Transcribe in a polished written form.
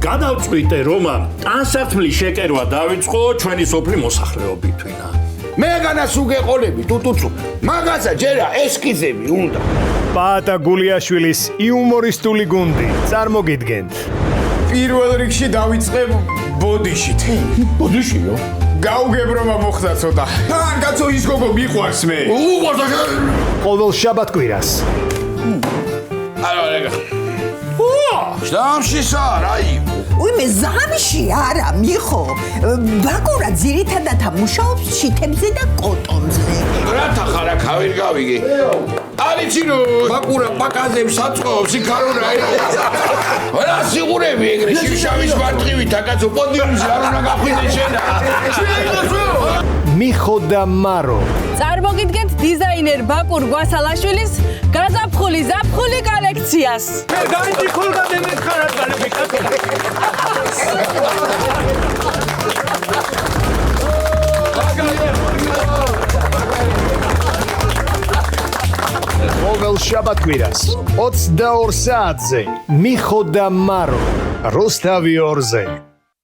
გადავწყვიტე, რომ ტანსაცმლის შეკერვა დავიწყო ჩვენი სოფლის მოსახლეობითვინა. მე განას უგეყოლები ტუტუცუ. მაგაცა ჯერა ესკიზები უნდა. პაატა გულიაშვილის იუმორისტული გუნდი. წარმოგიდგენთ. პირველ რიგში დავიწყებ ბოდიშით. ბოდიშიო? გაუგებრობა მოხდა ცოტა. თან კაცო ის გოგო მიყვარს მე. ყოველ შაბათ-კვირას. შტამშისა, რაი. უიმე ზამში არა მიხო ბაკურა ძირითადად მუშაობს შითებზე და კოტონზე რათა ხარ აქ ავერ გავიგე არიცინო ბაკურა პაკაზებს საწყობს იქარო რა სიგურები ეგრე შავშავის მარტივით აკაცო პოდიუმზე არ უნდა გახვიდე შენა მიხო და მარო წარმოგიდგენთ დიზაინერ ბაკურ გვასალაშვილის გაზაფხული ზაფხული კოლექციას გაიძი ხოლმე მეკარად გალები კაცო ყოველ შაბათ-კვირას 22 საათზე მიხო და მარო რუსთავი 2-ზე